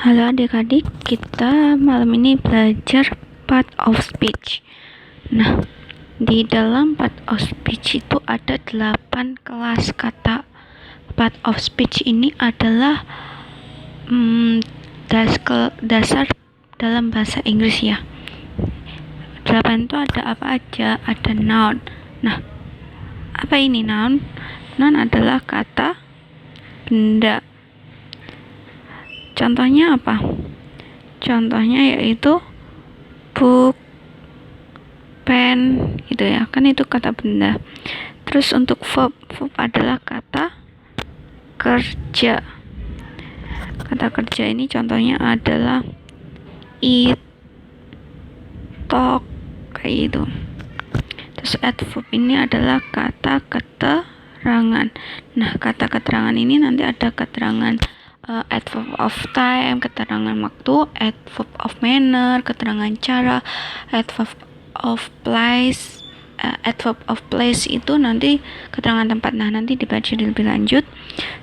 Halo adik-adik, kita malam ini belajar part of speech. Nah, di dalam part of speech itu ada 8 kelas kata. Part of speech ini adalah dasar dalam bahasa Inggris ya. 8 itu ada apa aja? Ada noun. Nah, apa ini noun? Noun adalah kata benda. Contohnya apa? Contohnya yaitu book, pen, gitu ya. Kan itu kata benda. Terus untuk verb adalah kata kerja. Kata kerja ini contohnya adalah eat, talk, kayak gitu. Terus adverb ini adalah kata keterangan. Nah, kata keterangan ini nanti ada keterangan adverb of time, keterangan waktu, adverb of manner, keterangan cara, adverb of place. Adverb of place itu nanti keterangan tempat. Nah, nanti dibaca lebih lanjut.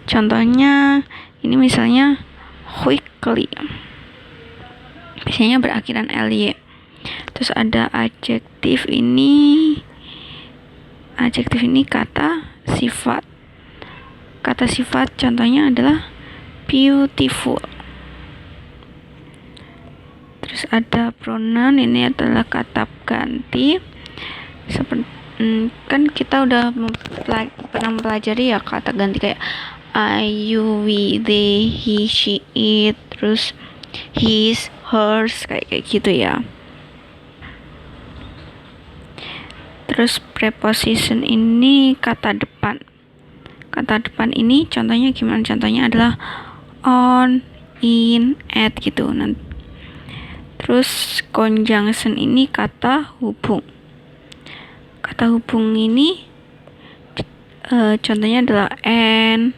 Contohnya ini misalnya quickly, biasanya berakhiran ly. Terus ada adjektif ini kata sifat. Kata sifat contohnya adalah beautiful. Terus ada pronoun, ini adalah kata ganti. Seperti kan kita udah pernah mempelajari ya kata ganti kayak I, you, we, they, he, she, it, terus his, hers, kayak gitu ya. Terus preposition ini kata depan. Kata depan ini contohnya gimana? Contohnya adalah on, in, at gitu. Terus conjunction ini kata hubung. Kata hubung ini contohnya adalah and,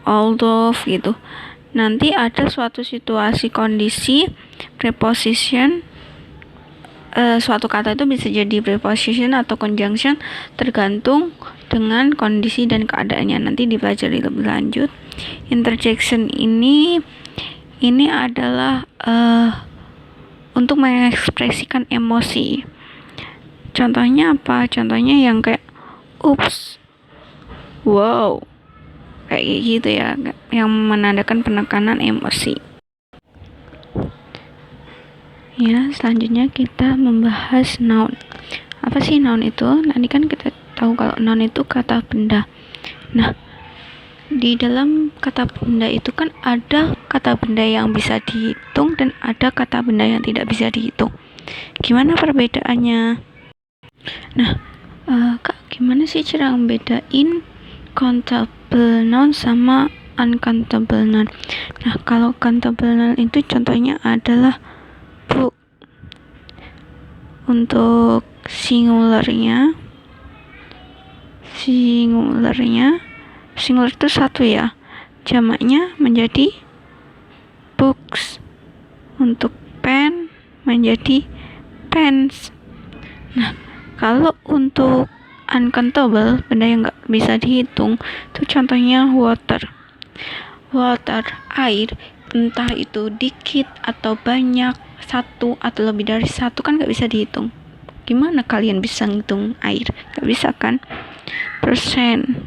although gitu. Nanti ada suatu situasi kondisi preposition. Suatu kata itu bisa jadi preposition atau conjunction tergantung dengan kondisi dan keadaannya. Nanti dipelajari lebih lanjut. Interjection ini adalah untuk mengekspresikan emosi. Contohnya apa? Contohnya yang kayak oops, wow, kayak gitu ya, yang menandakan penekanan emosi. Ya, selanjutnya kita membahas noun. Apa sih noun itu? Nanti kan kita tahu kalau noun itu kata benda. Nah, di dalam kata benda itu kan ada kata benda yang bisa dihitung dan ada kata benda yang tidak bisa dihitung. Gimana perbedaannya? Nah, Kak, gimana sih cara membedain countable noun sama uncountable noun? Nah, kalau countable noun itu contohnya adalah book. Untuk singularnya singular itu satu ya, jamaknya menjadi books. Untuk pen menjadi pens. Nah, kalau untuk uncountable, benda yang nggak bisa dihitung, itu contohnya water, air, entah itu dikit atau banyak, satu atau lebih dari satu, kan nggak bisa dihitung. Gimana kalian bisa ngitung air? Nggak bisa kan? Persen,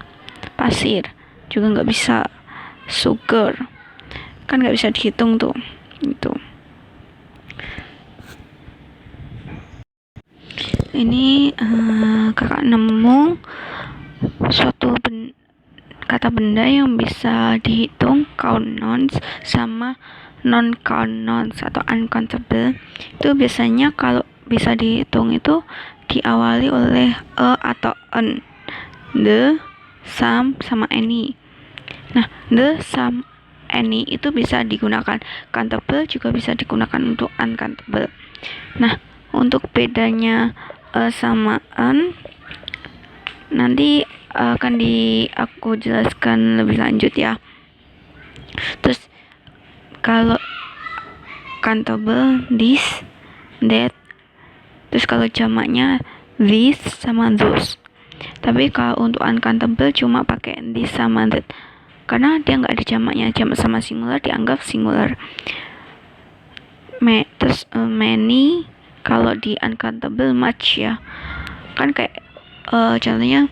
pasir juga nggak bisa. Sugar kan nggak bisa dihitung tuh. Itu ini kakak nemu suatu kata benda yang bisa dihitung, count nouns sama non count nouns atau uncountable. Itu biasanya kalau bisa dihitung itu diawali oleh a atau an, the, some, sama any. Nah, the, some, any itu bisa digunakan countable, juga bisa digunakan untuk uncountable. Nah, untuk bedanya sama an nanti akan aku jelaskan lebih lanjut ya. Terus kalau countable this, that. Terus kalau jamaknya this sama those. Tapi kalau untuk uncountable cuma pakai this sama that, karena dia nggak ada jamaknya. Jamak sama singular dianggap singular. many, kalau di uncountable much ya. Kan kayak contohnya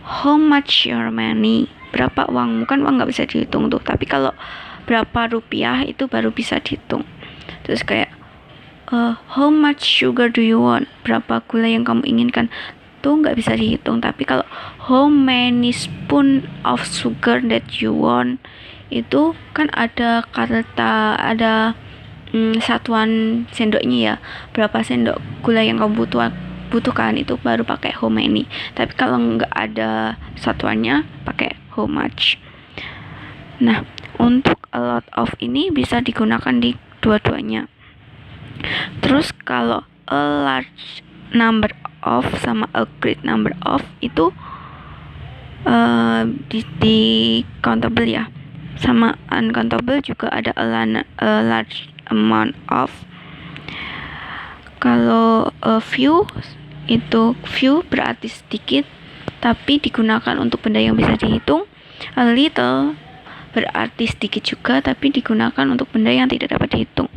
how much your money, berapa uangmu, kan uang nggak bisa dihitung tuh. Tapi kalau berapa rupiah itu baru bisa dihitung. Terus kayak how much sugar do you want, berapa gula yang kamu inginkan, tuh nggak bisa dihitung. Tapi kalau how many spoon of sugar that you want, itu kan ada kata, ada satuan sendoknya ya, berapa sendok gula yang kamu butuhkan, itu baru pakai how many. Tapi kalau nggak ada satuannya pakai how much. Nah, untuk a lot of ini bisa digunakan di dua-duanya. Terus kalau a large number of sama a great number of itu di countable ya. Sama uncountable juga ada a large amount of. Kalau few itu, few berarti sedikit tapi digunakan untuk benda yang bisa dihitung. A little berarti sedikit juga tapi digunakan untuk benda yang tidak dapat dihitung.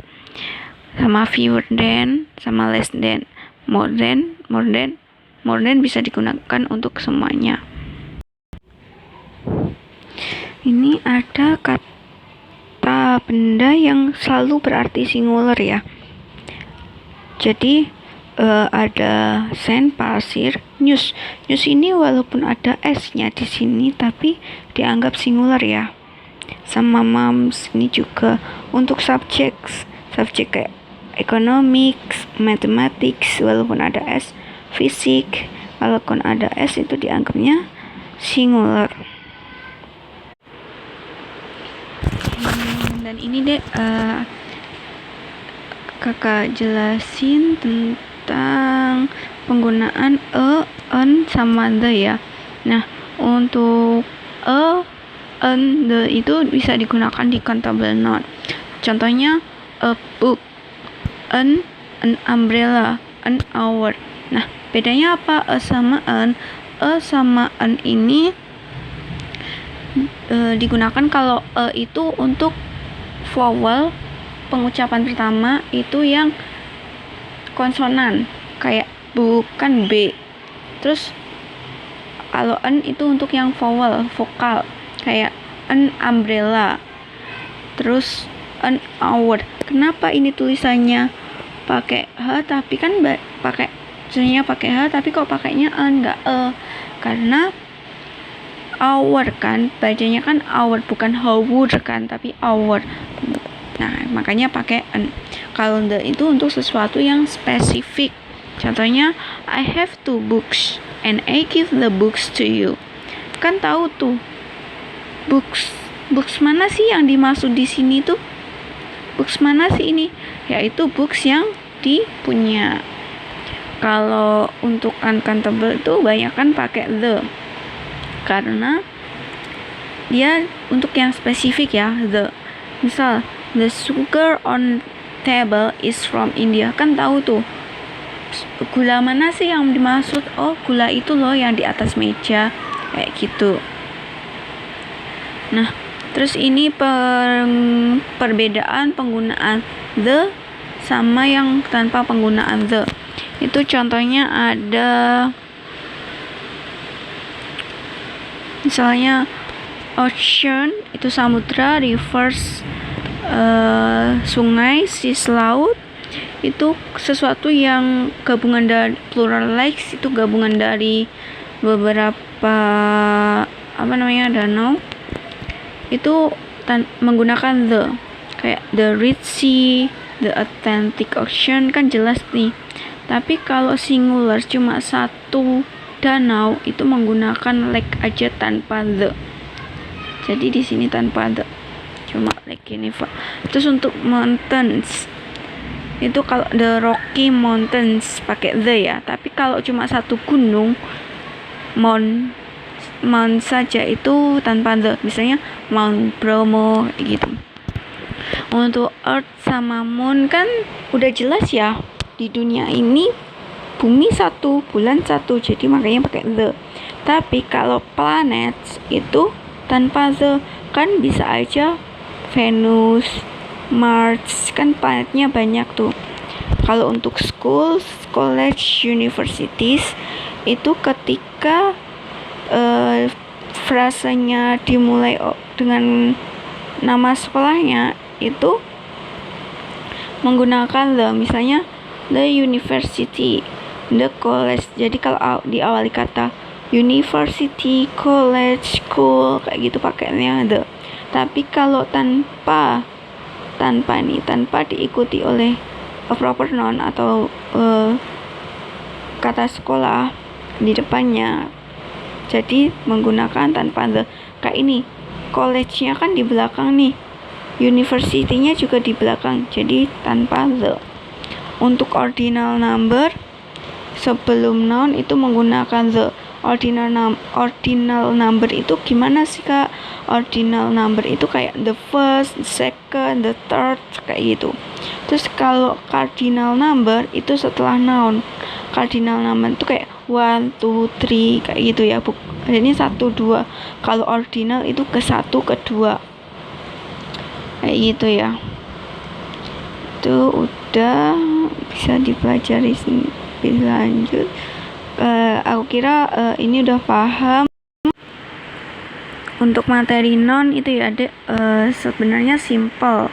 Sama fewer than, sama less than, more than bisa digunakan untuk semuanya. Ini ada kata benda yang selalu berarti singular ya. Jadi ada sand, pasir, news. News ini walaupun ada s-nya di sini tapi dianggap singular ya. Sama moms ini juga. Untuk subjek kayak economics, mathematics, walaupun ada s. Fisik, walaupun ada s itu dianggapnya singular. Dan ini deh kakak jelasin tentang penggunaan an sama the ya. Nah, untuk an, the itu bisa digunakan di countable noun. Contohnya a book, an umbrella, an hour. Nah, bedanya apa a sama an? A sama an ini digunakan kalau itu untuk vowel pengucapan pertama itu yang konsonan, kayak bukan B. Terus kalau an itu untuk yang vowel vokal, kayak an umbrella. Terus an hour. Kenapa ini tulisannya pakai h tapi kan pakai tulisannya pakai h tapi kok pakainya an enggak karena hour kan bacanya kan hour bukan hour kan tapi hour. Nah, makanya pakai an. Kalau the itu untuk sesuatu yang spesifik. Contohnya I have 2 books and I give the books to you. Kan tahu tuh books mana sih yang dimaksud di sini tuh? Books mana sih ini? Yaitu books yang dipunya. Kalau untuk uncountable itu banyak kan pakai the. Karena dia untuk yang spesifik ya, the. Misal, the sugar on table is from India. Kan tahu tuh gula mana sih yang dimaksud? Oh, gula itu loh yang di atas meja, kayak gitu. Nah, terus ini perbedaan penggunaan the sama yang tanpa penggunaan the. Itu contohnya ada misalnya ocean itu samudra, rivers sungai, seas laut. Itu sesuatu yang gabungan dari plural lakes, itu gabungan dari beberapa danau. Itu menggunakan the, kayak the Red Sea, the Atlantic Ocean, kan jelas nih. Tapi kalau singular cuma satu danau itu menggunakan lake aja tanpa the. Jadi di sini tanpa the, cuma lake Geneva. Terus untuk mountains itu kalau the Rocky Mountains pakai the ya. Tapi kalau cuma satu gunung Mount saja itu tanpa the. Misalnya Mount Bromo gitu. Untuk Earth sama Moon kan udah jelas ya. Di dunia ini bumi satu, bulan satu, jadi makanya pakai the. Tapi kalau planets itu tanpa the, kan bisa aja Venus, March, kan planetnya banyak tuh. Kalau untuk schools, college, universities itu ketika frasanya dimulai dengan nama sekolahnya itu menggunakan the, misalnya the university, the college. Jadi kalau diawali kata university, college, school kayak gitu pakainya the. Tapi kalau tanpa diikuti oleh a proper noun atau kata sekolah di depannya, jadi menggunakan tanpa the. Kayak ini, college-nya kan di belakang nih, university-nya juga di belakang, jadi tanpa the. Untuk ordinal number sebelum noun itu menggunakan the. Ordinal number itu gimana sih Kak? Ordinal number itu kayak the first, the second, the third kayak gitu. Terus kalau cardinal number itu setelah noun. Cardinal number itu kayak 1, 2, 3 kayak gitu ya. Ini 1, 2. Kalau ordinal itu ke 1, ke 2 kayak gitu ya. Itu udah bisa dipelajari lebih lanjut. Aku kira ini udah paham. Untuk materi non itu ya sebenarnya simple,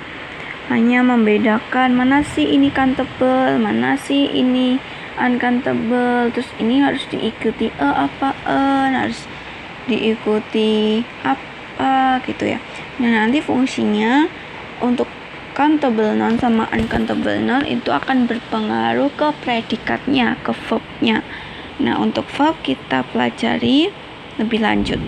hanya membedakan mana sih ini countable, mana sih ini uncountable. Terus ini harus diikuti harus diikuti apa gitu ya. Nah, nanti fungsinya untuk countable noun sama uncountable noun itu akan berpengaruh ke predikatnya, ke verbnya. Nah, untuk verb kita pelajari lebih lanjut.